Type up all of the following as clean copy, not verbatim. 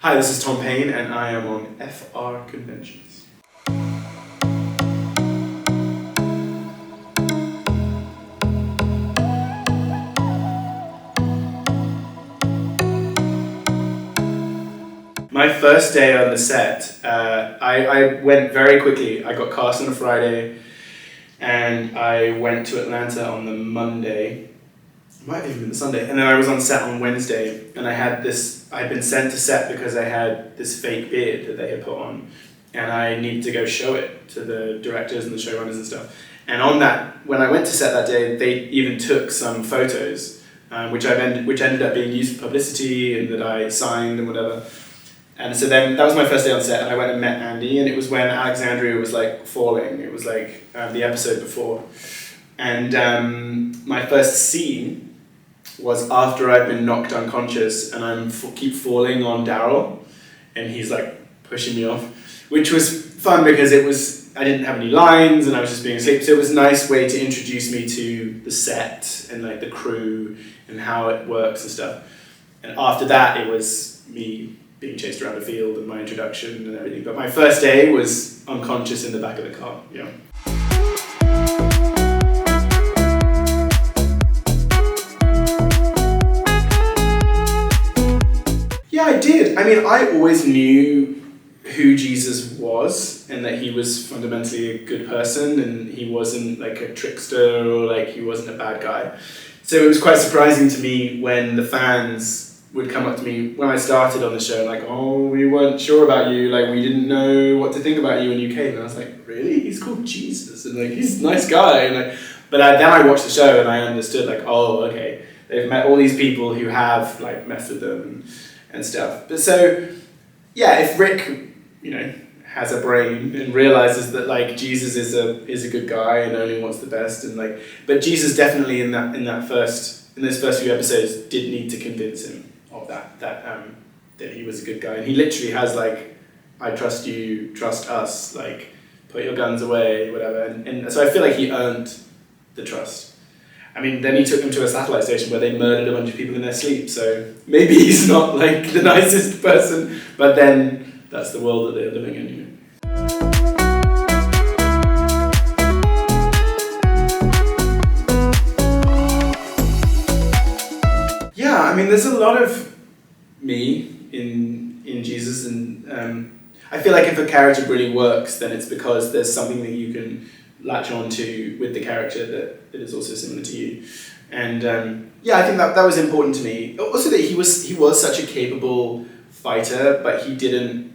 Hi, this is Tom Payne, and I am on FR Conventions. My first day on the set, I went very quickly. I got cast on a Friday, and I went to Atlanta on the Monday. It might have even been the Sunday. And then I was on set on Wednesday, and I'd been sent to set because I had this fake beard that they had put on, and I needed to go show it to the directors and the showrunners and stuff. And on that, when I went to set that day, they even took some photos, which ended up being used for publicity and that I signed and whatever. And so then that was my first day on set, and I went and met Andy, and it was when Alexandria was like falling. It was like the episode before. And my first scene was after I'd been knocked unconscious, and I keep falling on Daryl, and he's like pushing me off, which was fun because I didn't have any lines and I was just being asleep. So it was a nice way to introduce me to the set and like the crew and how it works and stuff. And after that, it was me being chased around the field and my introduction and everything. But my first day was unconscious in the back of the car. Yeah. Yeah, I did. I mean, I always knew who Jesus was and that he was fundamentally a good person and he wasn't like a trickster or like he wasn't a bad guy. So it was quite surprising to me when the fans would come up to me when I started on the show like, oh, we weren't sure about you, like we didn't know what to think about you when you came. And I was like, really? He's called Jesus and like he's a nice guy. And like, then I watched the show and I understood like, oh, okay, they've met all these people who have like messed with them and stuff. But so, yeah, if Rick, has a brain and realizes that like Jesus is a good guy and only wants the best and like, but Jesus definitely in those first few episodes did need to convince him of that he was a good guy, and he literally has like, I trust you, trust us, like put your guns away, whatever, and so I feel like he earned the trust. I mean, then he took them to a satellite station where they murdered a bunch of people in their sleep, so maybe he's not like the nicest person, but then that's the world that they're living in, Yeah, I mean, there's a lot of me in Jesus, and I feel like if a character really works, then it's because there's something that you can latch on to with the character that is also similar to you. And I think that was important to me. Also that he was such a capable fighter, but he didn't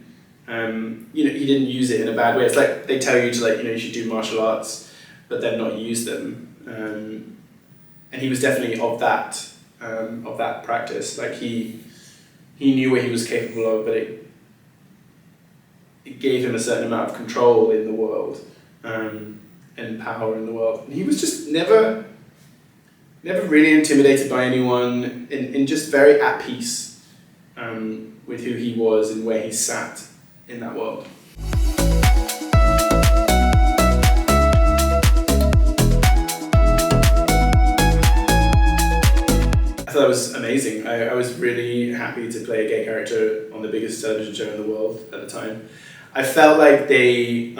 he didn't use it in a bad way. It's like they tell you to like, you should do martial arts, but then not use them. And he was definitely of that practice. Like he knew what he was capable of, but it gave him a certain amount of control in the world. And power in the world. And he was just never really intimidated by anyone, and just very at peace with who he was and where he sat in that world. I thought it was amazing. I was really happy to play a gay character on the biggest television show in the world at the time. I felt like they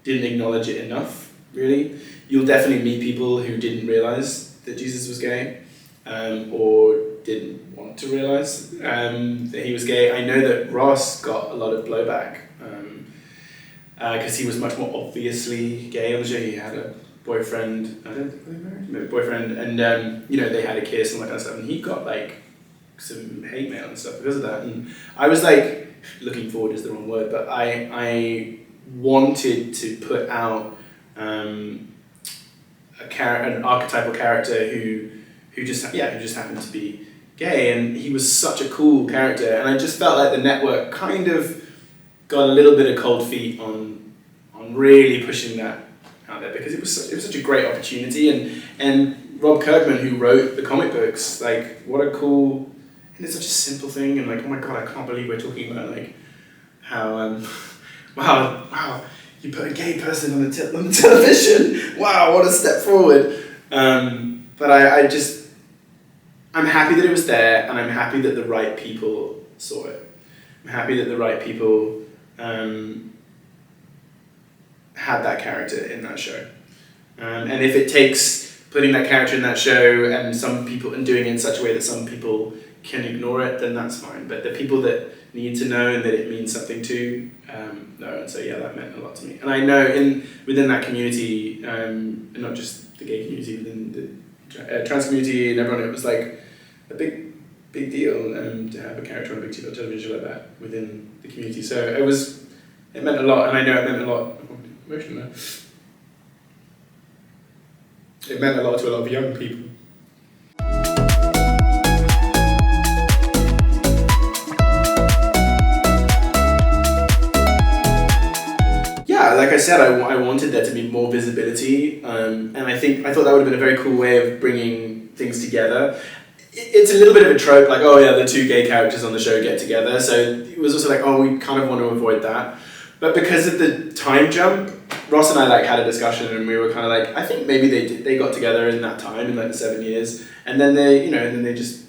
didn't acknowledge it enough, really. You'll definitely meet people who didn't realize that Jesus was gay, or didn't want to realize that he was gay. I know that Ross got a lot of blowback because he was much more obviously gay on the show. He had a boyfriend, I don't think they married, maybe boyfriend, and they had a kiss and all that kind of stuff, and he got like some hate mail and stuff because of that. And I was like, looking forward is the wrong word, but I wanted to put out an archetypal character who just happened to be gay, and he was such a cool character, and I just felt like the network kind of got a little bit of cold feet on really pushing that out there, because it was such a great opportunity, and Rob Kirkman, who wrote the comic books, like what a cool, and it's such a simple thing, and like, oh my god, I can't believe we're talking about like how wow, you put a gay person on the television. Wow, what a step forward. But I'm happy that it was there, and I'm happy that the right people saw it. I'm happy that the right people had that character in that show. And if it takes putting that character in that show and some people and doing it in such a way that some people can ignore it, then that's fine. But the people that need to know and that it means something to, no. And so yeah, that meant a lot to me. And I know within that community, and not just the gay community, within the trans community and everyone, it was like a big deal to have a character on a big TV television like that within the community. So it meant a lot, and I know it meant a lot. I'm emotional now. It meant a lot to a lot of young people. Yeah, like I said, I wanted there to be more visibility, and I thought that would have been a very cool way of bringing things together. It's a little bit of a trope, like, oh yeah, the two gay characters on the show get together, so it was also like, oh, we kind of want to avoid that. But because of the time jump, Ross and I had a discussion, and we were kind of like, I think maybe they got together in that time, in the 7 years, and then they just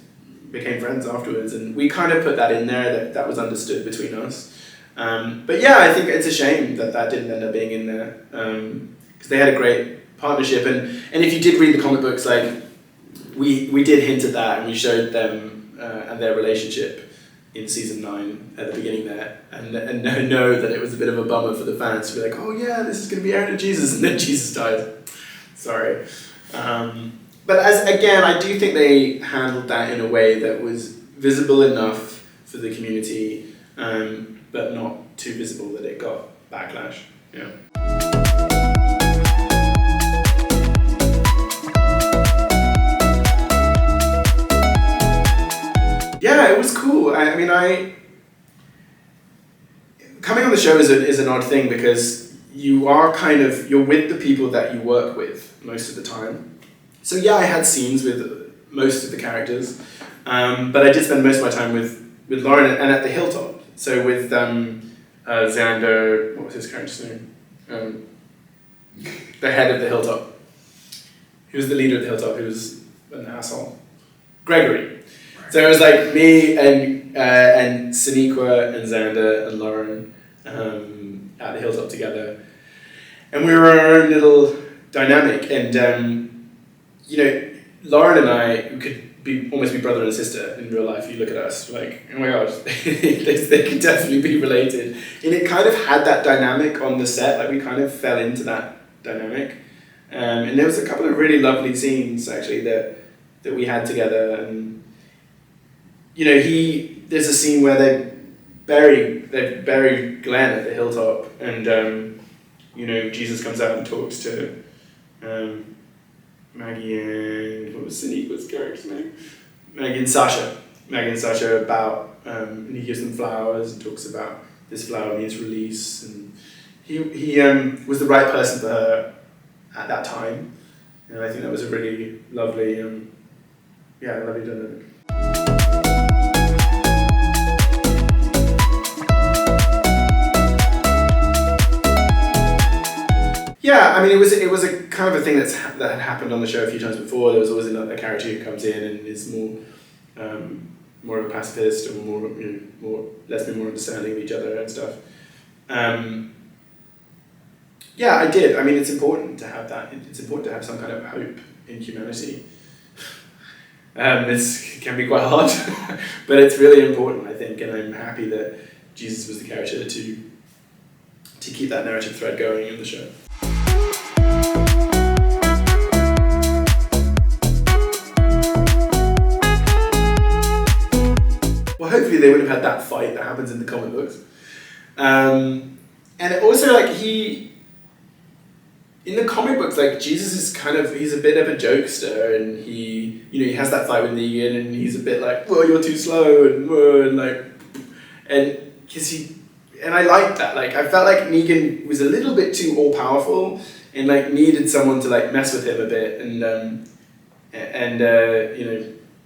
became friends afterwards, and we kind of put that in there, that was understood between us. But yeah, I think it's a shame that didn't end up being in there, because they had a great partnership, and if you did read the comic books, we did hint at that, and we showed them and their relationship in season 9 at the beginning there, and know that it was a bit of a bummer for the fans to be like, oh yeah, this is going to be Aaron and Jesus, and then Jesus dies. Sorry. But I do think they handled that in a way that was visible enough for the community, but not too visible that it got backlash. Yeah. Yeah, it was cool. I mean, coming on the show is an odd thing because you're with the people that you work with most of the time. So yeah, I had scenes with most of the characters, but I did spend most of my time with Lauren and at the Hilltop. So with Xander, what was his character's name? The head of the Hilltop. He was the leader of the Hilltop. He was an asshole. Gregory. So it was like me and Sonequa and Xander and Lauren at the Hilltop together, and we were our own little dynamic. And Lauren and I could almost be brother and sister in real life. You look at us, like, oh my god, they could definitely be related. And it kind of had that dynamic on the set. Like we kind of fell into that dynamic, and there was a couple of really lovely scenes actually that we had together. And there's a scene where they bury Glenn at the Hilltop, and Jesus comes out and talks to Maggie and what was Sonequa's character's name? Maggie and Sasha about and he gives them flowers and talks about this flower needs release, and he was the right person for her at that time, and I think that was a really lovely lovely dynamic. Yeah, I mean, it was a kind of a thing that had happened on the show a few times before. There was always a character who comes in and is more of a pacifist, or let's be more understanding of each other and stuff. Yeah, I did. I mean, it's important to have that. It's important to have some kind of hope in humanity. This can be quite hard, but it's really important, I think, and I'm happy that Jesus was the character to keep that narrative thread going in the show. Well, hopefully they would have had that fight that happens in the comic books. And it also, in the comic books, Jesus is he's a bit of a jokester, and he has that fight with Negan, and he's a bit like, well, you're too slow, and I liked that. I felt like Negan was a little bit too all-powerful, and needed someone to mess with him a bit, and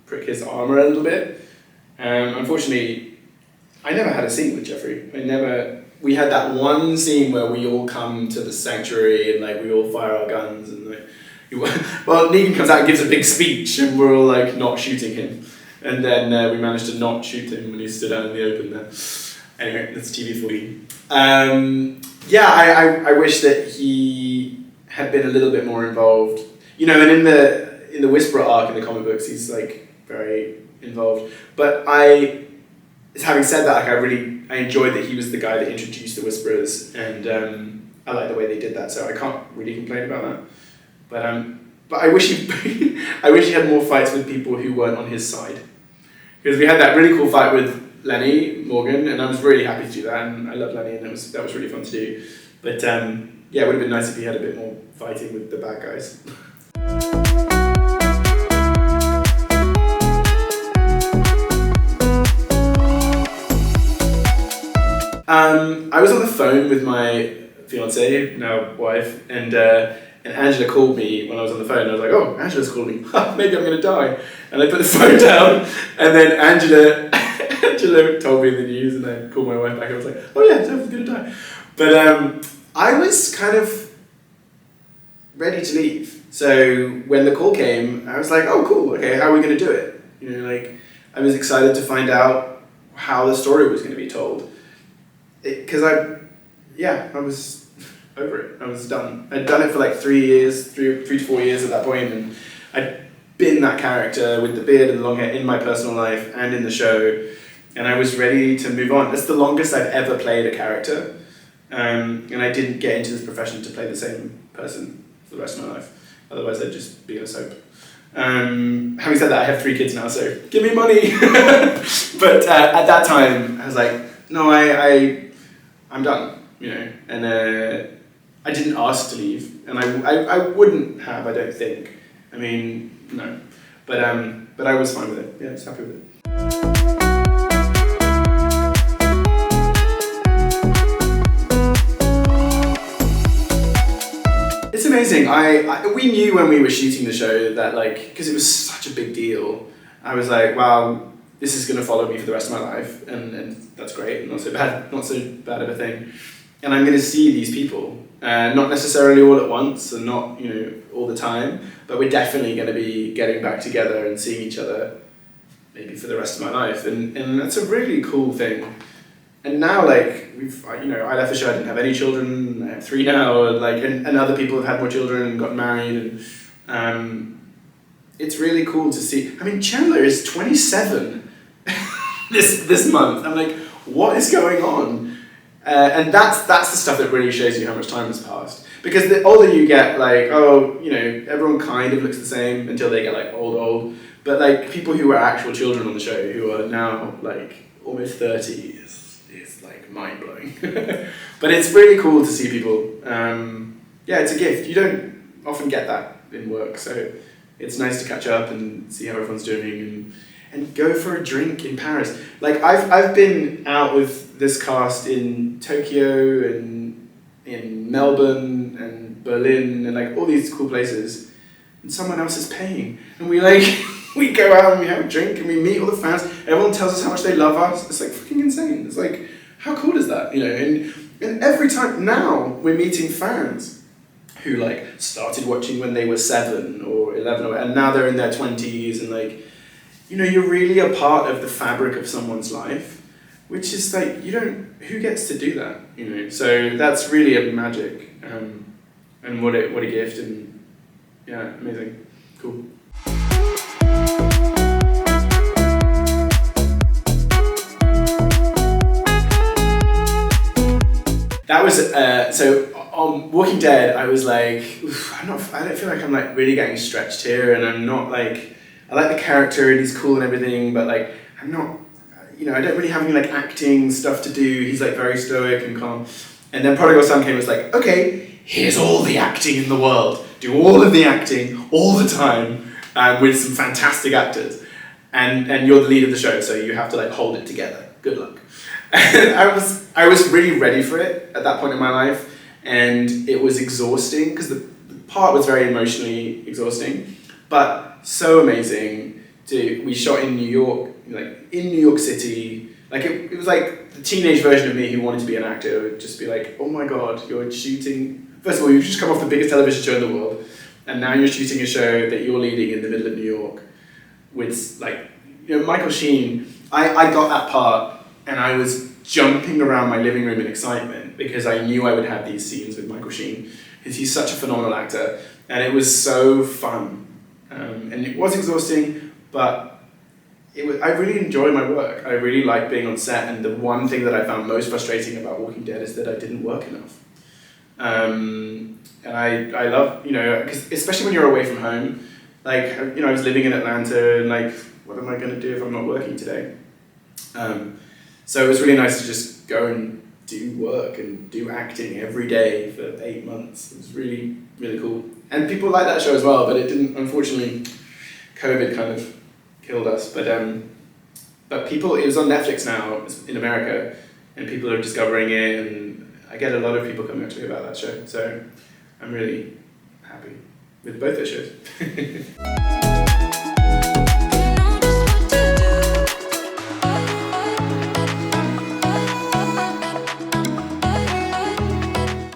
prick his armor a little bit. Unfortunately, I never had a scene with Jeffrey. We had that one scene where we all come to the sanctuary and we all fire our guns, and Negan comes out and gives a big speech, and we're all not shooting him, and then we managed to not shoot him when he stood out in the open there. Anyway, that's TV for you. Yeah, I wish that he had been a little bit more involved. You know, and in the Whisperer arc in the comic books, he's like very involved. But having said that, like I enjoyed that he was the guy that introduced the Whisperers, and I like the way they did that. So I can't really complain about that. But I wish he had more fights with people who weren't on his side, because we had that really cool fight with Lenny Morgan, and I was really happy to do that, and I love Lenny, and that was really fun to do. But yeah, it would have been nice if he had a bit more fighting with the bad guys. I was on the phone with my fiance, now wife, and Angela called me when I was on the phone. And I was like, "Oh, Angela's called me. Maybe I'm gonna die." And I put the phone down, and then Angela told me the news, and I called my wife back. I was like, "Oh yeah, Jeff's gonna die." But I was kind of ready to leave. So when the call came, I was like, "Oh, cool. Okay, how are we gonna do it?" You know, like I was excited to find out how the story was going to be told. Because I was over it. I was done. I'd done it for like 3 to 4 years at that point, and I'd been that character with the beard and the long hair in my personal life and in the show, and I was ready to move on. It's the longest I've ever played a character, and I didn't get into this profession to play the same person for the rest of my life. Otherwise, I'd just be a soap. Having said that, I have 3 kids now, so give me money. But at that time, I was like, no, I'm done, you know, and I didn't ask to leave, and I wouldn't have, I don't think. I mean, no, but I was fine with it. Yeah, I was happy with it. It's amazing. We knew when we were shooting the show that, like, because it was such a big deal, I was like, wow, this is going to follow me for the rest of my life, and that's great, not so bad of a thing. And I'm going to see these people, not necessarily all at once and not, you know, all the time, but we're definitely going to be getting back together and seeing each other maybe for the rest of my life, and that's a really cool thing. And now, like, I left the show, I didn't have any children, I have 3 now, like, and other people have had more children and got married, and it's really cool to see. I mean, Chandler is 27 this month. I'm like, what is going on? And that's the stuff that really shows you how much time has passed. Because the older you get, like, oh, you know, everyone kind of looks the same until they get, like, old. But, like, people who were actual children on the show who are now, like, almost 30 is like, mind-blowing. But it's really cool to see people. Yeah, it's a gift. You don't often get that in work, so it's nice to catch up and see how everyone's doing and go for a drink in Paris. Like, I've been out with this cast in Tokyo and in Melbourne and Berlin and, like, all these cool places, and someone else is paying, and we go out and we have a drink and we meet all the fans. Everyone tells us how much they love us. It's like freaking insane. It's like, how cool is that, you know? And every time now we're meeting fans who, like, started watching when they were 7 or 11, and now they're in their 20s, and, like, you know, you're really a part of the fabric of someone's life, which is like, who gets to do that, you know? So that's really a magic, and what a gift, and yeah, amazing, cool. That was, so on Walking Dead, I was like, I don't feel like I'm, like, really getting stretched here, and I'm not, like, I like the character and he's cool and everything, but, like, I'm not, you know, I don't really have any, like, acting stuff to do. He's, like, very stoic and calm. And then Prodigal Son came and was like, okay, here's all the acting in the world. Do all of the acting all the time with some fantastic actors. And you're the lead of the show, so you have to, like, hold it together. Good luck. And I was really ready for it at that point in my life, and it was exhausting because the part was very emotionally exhausting, but so amazing. We shot in New York, like in New York City. Like it was like the teenage version of me who wanted to be an actor would just be like, oh my god, you're shooting. First of all, you've just come off the biggest television show in the world, and now you're shooting a show that you're leading in the middle of New York with, like, you know, Michael Sheen. I got that part, and I was jumping around my living room in excitement because I knew I would have these scenes with Michael Sheen, because he's such a phenomenal actor, and it was so fun. And it was exhausting, but I really enjoy my work. I really like being on set, and the one thing that I found most frustrating about Walking Dead is that I didn't work enough. And I love, because especially when you're away from home, like, I was living in Atlanta, and like, what am I going to do if I'm not working today? So it was really nice to just go and do work and do acting every day for 8 months. It was really, really cool. And people like that show as well, but it didn't, unfortunately, COVID kind of killed us. But people, it was on Netflix now in America, and people are discovering it, and I get a lot of people coming up to me about that show. So I'm really happy with both those shows.